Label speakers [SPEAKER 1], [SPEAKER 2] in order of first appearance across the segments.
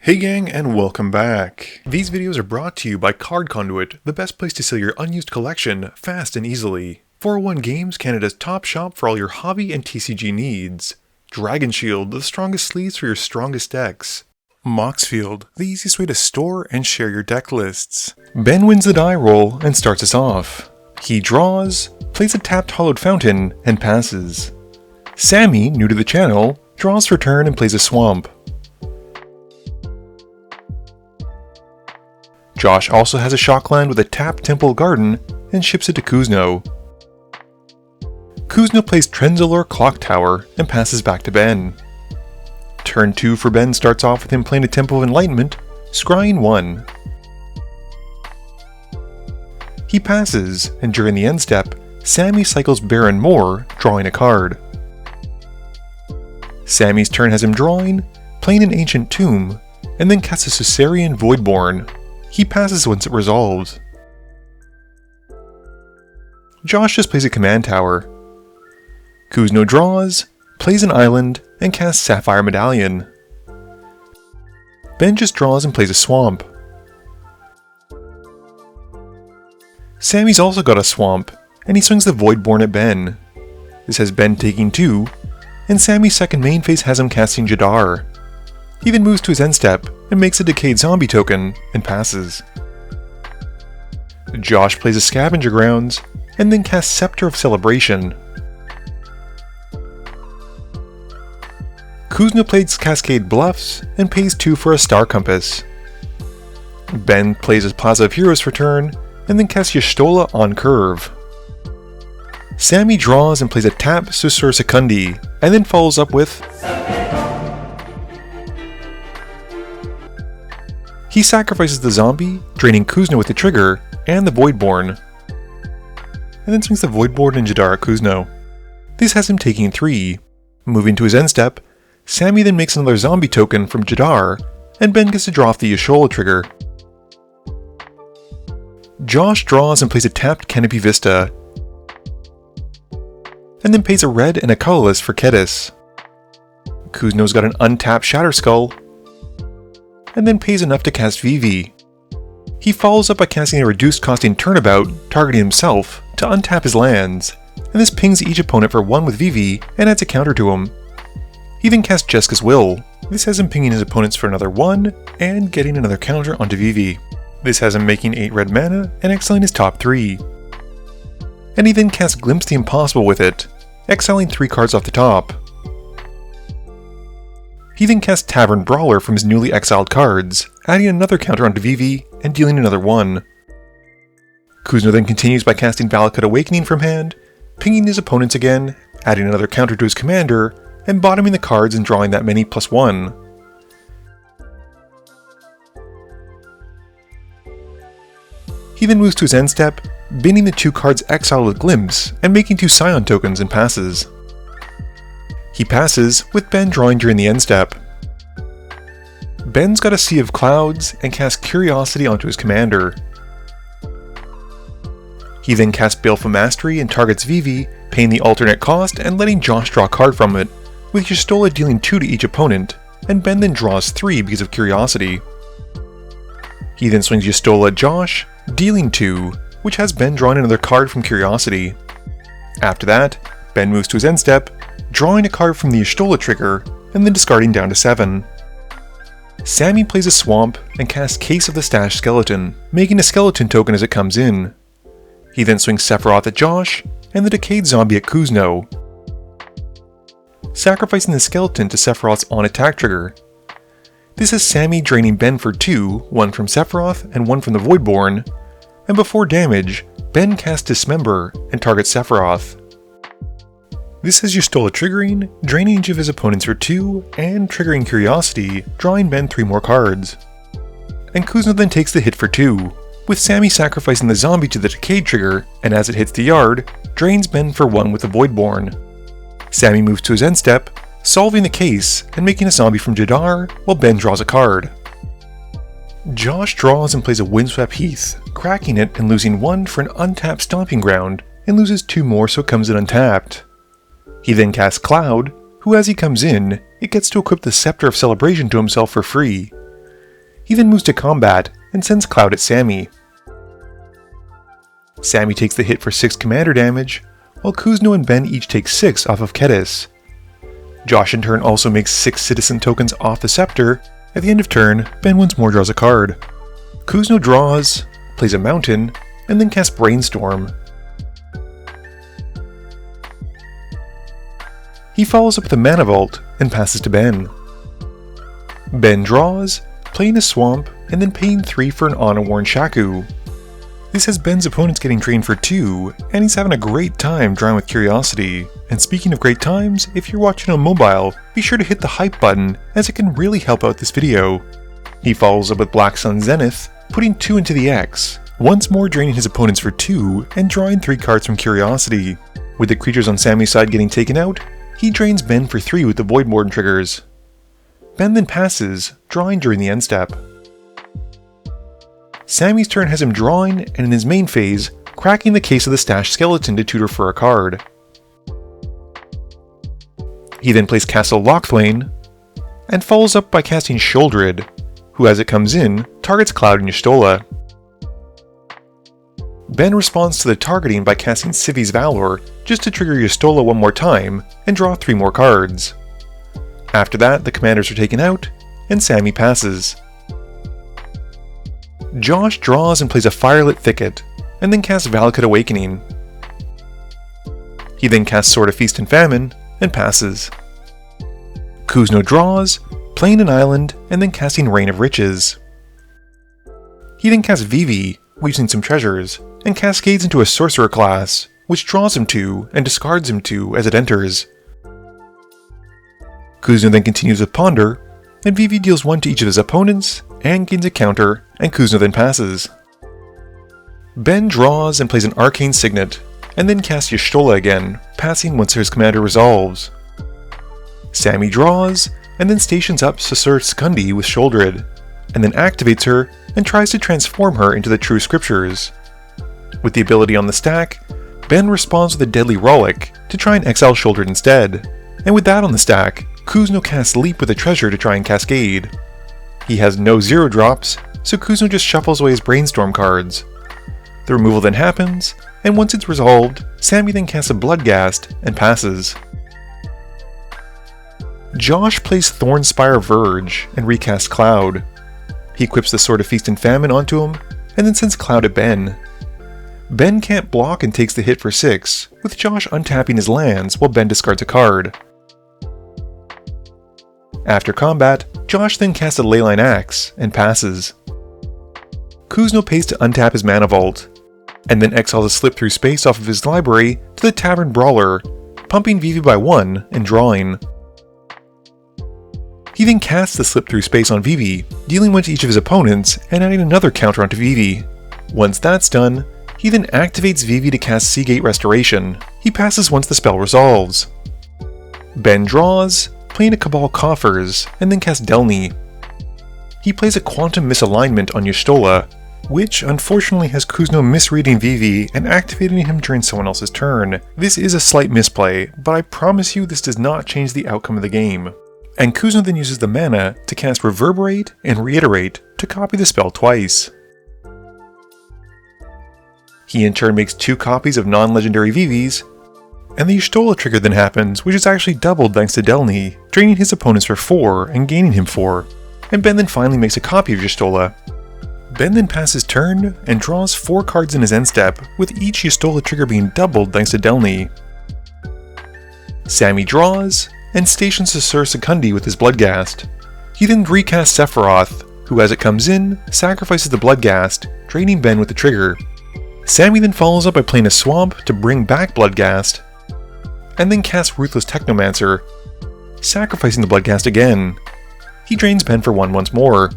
[SPEAKER 1] Hey gang, and welcome back. These videos are brought to you by Card Conduit, the best place to sell your unused collection fast and easily. 401 Games, Canada's top shop for all your hobby and TCG needs. Dragon Shield, the strongest sleeves for your strongest decks. Moxfield, the easiest way to store and share your deck lists. Ben wins the die roll and starts us off. He draws, plays a tapped Hollowed Fountain, and passes. Sammy, new to the channel, draws for turn and plays a Swamp. Josh also has a Shockland with a tapped Temple Garden and ships it to Kuzno. Kuzno plays Trenzalore Clock Tower and passes back to Ben. Turn 2 for Ben starts off with him playing a Temple of Enlightenment, scrying 1. He passes, and during the end step, Sammy cycles Baron Moore, drawing a card. Sammy's turn has him drawing, playing an Ancient Tomb, and then casts a Caesarian Voidborn. He passes once it resolves. Josh just plays a Command Tower. Kuzno draws, plays an Island, and casts Sapphire Medallion. Ben just draws and plays a Swamp. Sammy's also got a Swamp, and he swings the Voidborn at Ben. This has Ben taking 2, and Sammy's second main phase has him casting Jadar. He then moves to his end step and makes a Decayed Zombie token and passes. Josh plays a Scavenger Grounds and then casts Scepter of Celebration. Kuzno plays Cascade Bluffs and pays 2 for a Star Compass. Ben plays his Plaza of Heroes for turn and then casts Y'shtola on curve. Sammy draws and plays a tap Susur Secundi and then follows up with he sacrifices the zombie, draining Kuzno with the trigger and the Voidborn, and then swings the Voidborn and Jadar at Kuzno. This has him taking 3. Moving to his end step, Sammy then makes another zombie token from Jadar, and Ben gets to draw off the Y'shtola trigger. Josh draws and plays a tapped Canopy Vista, and then pays a red and a colorless for Kedis. Kuzno's got an untapped Shatterskull, and then pays enough to cast Vivi. He follows up by casting a reduced costing Turnabout, targeting himself, to untap his lands, and this pings each opponent for 1 with Vivi and adds a counter to him. He then casts Jeska's Will. This has him pinging his opponents for another 1, and getting another counter onto Vivi. This has him making 8 red mana and exiling his top 3. And he then casts Glimpse the Impossible with it, exiling 3 cards off the top. He then casts Tavern Brawler from his newly exiled cards, adding another counter onto Vivi and dealing another 1. Kuzno then continues by casting Valakut Awakening from hand, pinging his opponents again, adding another counter to his commander, and bottoming the cards and drawing that many +1. He then moves to his end step, binning the 2 cards exiled with Glimpse, and making 2 Scion tokens and passes. He passes, with Ben drawing during the end step. Ben's got a Sea of Clouds and casts Curiosity onto his commander. He then casts Baleful Mastery and targets Vivi, paying the alternate cost and letting Josh draw a card from it, with Y'shtola dealing 2 to each opponent, and Ben then draws 3 because of Curiosity. He then swings Y'shtola at Josh, dealing 2, which has Ben drawing another card from Curiosity. After that, Ben moves to his end step, drawing a card from the Y'shtola trigger, and then discarding down to 7. Sammy plays a Swamp and casts Case of the Stashed Skeleton, making a skeleton token as it comes in. He then swings Sephiroth at Josh, and the Decayed Zombie at Kuzno, sacrificing the skeleton to Sephiroth's on-attack trigger. This is Sammy draining Ben for 2, 1 from Sephiroth and 1 from the Voidborn, and before damage, Ben casts Dismember and targets Sephiroth. This has Y'shtola triggering, draining each of his opponents for 2, and triggering Curiosity, drawing Ben 3 more cards. And Kuzno then takes the hit for 2, with Sammy sacrificing the zombie to the Decayed trigger, and as it hits the yard, drains Ben for 1 with the Voidborn. Sammy moves to his end step, solving the case and making a zombie from Jadar, while Ben draws a card. Josh draws and plays a Windswept Heath, cracking it and losing 1 for an untapped Stomping Ground, and loses 2 more so it comes in untapped. He then casts Cloud, who as he comes in, it gets to equip the Scepter of Celebration to himself for free. He then moves to combat and sends Cloud at Sammy. Sammy takes the hit for 6 commander damage, while Kuzno and Ben each take 6 off of Kedis. Josh in turn also makes 6 citizen tokens off the scepter. At the end of turn, Ben once more draws a card. Kuzno draws, plays a mountain, and then casts Brainstorm. He follows up with a Mana Vault and passes to Ben. Ben draws, playing a Swamp, and then paying 3 for an Ana-worn Shaku. This has Ben's opponents getting drained for 2, and he's having a great time drawing with Curiosity. And speaking of great times, if you're watching on mobile, be sure to hit the hype button, as it can really help out this video. He follows up with Black Sun Zenith, putting 2 into the X, once more draining his opponents for 2 and drawing 3 cards from Curiosity. With the creatures on Sammy's side getting taken out, he drains Ben for 3 with the Voidborn triggers. Ben then passes, drawing during the end step. Sammy's turn has him drawing, and in his main phase, cracking the case of the Stashed Skeleton to tutor for a card. He then plays Castle Lochthwain, and follows up by casting Sheoldred, who as it comes in, targets Cloud and Y'shtola. Ben responds to the targeting by casting Civi's Valor, just to trigger Y'shtola one more time, and draw 3 more cards. After that, the commanders are taken out, and Sammy passes. Josh draws and plays a Firelit Thicket, and then casts Valakut Awakening. He then casts Sword of Feast and Famine, and passes. Kuzno draws, playing an island, and then casting Rain of Riches. He then casts Vivi, weaving some treasures, and cascades into a Sorcerer class, which draws him 2 and discards him 2 as it enters. Kuzno then continues with Ponder, and Vivi deals 1 to each of his opponents, and gains a counter, and Kuzno then passes. Ben draws and plays an Arcane Signet, and then casts Y'shtola again, passing once his commander resolves. Sammy draws, and then stations up Sasur Skundi with Sheoldred, and then activates her and tries to transform her into the True Scriptures. With the ability on the stack, Ben responds with a Deadly Rollick to try and exile Sheoldred instead, and with that on the stack, Kuzno casts Leap with a treasure to try and cascade. He has no 0 drops, so Kuzno just shuffles away his Brainstorm cards. The removal then happens, and once it's resolved, Sammy then casts a Bloodghast and passes. Josh plays Thornspire Verge and recasts Cloud. He equips the Sword of Feast and Famine onto him, and then sends Cloud at Ben. Ben can't block and takes the hit for 6, with Josh untapping his lands while Ben discards a card. After combat, Josh then casts a Leyline Axe and passes. Kuzno pays to untap his Mana Vault, and then exiles a Slip Through Space off of his library to the Tavern Brawler, pumping Vivi by 1 and drawing. He then casts the Slip Through Space on Vivi, dealing 1 to each of his opponents and adding another counter onto Vivi. Once that's done, he then activates Vivi to cast Seagate Restoration. He passes once the spell resolves. Ben draws, playing a Cabal Coffers, and then casts Delny. He plays a Quantum Misalignment on Y'shtola, which unfortunately has Kuzno misreading Vivi and activating him during someone else's turn. This is a slight misplay, but I promise you this does not change the outcome of the game. And Kuzno then uses the mana to cast Reverberate and Reiterate to copy the spell twice. He in turn makes 2 copies of non-legendary Vivis, and the Y'shtola trigger then happens, which is actually doubled thanks to Delny, draining his opponents for 4 and gaining him 4. And Ben then finally makes a copy of Y'shtola. Ben then passes turn and draws 4 cards in his end step, with each Y'shtola trigger being doubled thanks to Delny. Sammy draws, and stations Sasur Skundi with his Bloodghast. He then recasts Sephiroth, who as it comes in, sacrifices the Bloodghast, draining Ben with the trigger. Sammy then follows up by playing a Swamp to bring back Bloodghast, and then casts Ruthless Technomancer, sacrificing the Bloodghast again. He drains Ben for 1 once more.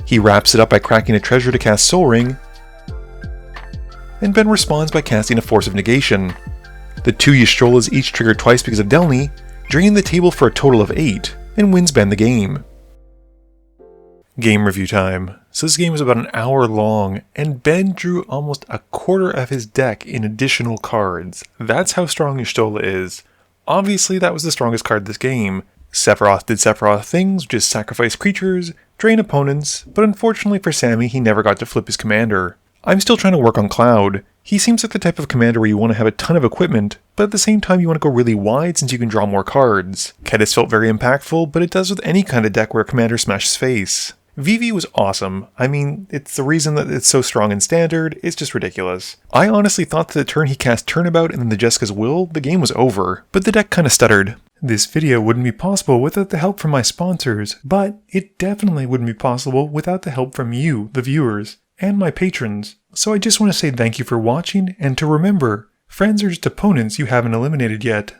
[SPEAKER 1] He wraps it up by cracking a treasure to cast Soul Ring, and Ben responds by casting a Force of Negation. The 2 Y'shtolas each trigger twice because of Delny, draining the table for a total of 8, and wins Ben the game. Game review time. So this game was about an hour long, and Ben drew almost a quarter of his deck in additional cards. That's how strong Y'shtola is. Obviously that was the strongest card this game. Sephiroth did Sephiroth things, which is sacrifice creatures, drain opponents, but unfortunately for Sammy, he never got to flip his commander. I'm still trying to work on Cloud. He seems like the type of commander where you want to have a ton of equipment, but at the same time you want to go really wide since you can draw more cards. Kedis felt very impactful, but it does with any kind of deck where a commander smashes face. Vivi was awesome. I mean, it's the reason that it's so strong in Standard, it's just ridiculous. I honestly thought that the turn he cast Turnabout and then the Jessica's Will, the game was over, but the deck kinda stuttered. This video wouldn't be possible without the help from my sponsors, but it definitely wouldn't be possible without the help from you, the viewers, and my patrons. So I just want to say thank you for watching, and to remember, friends are just opponents you haven't eliminated yet.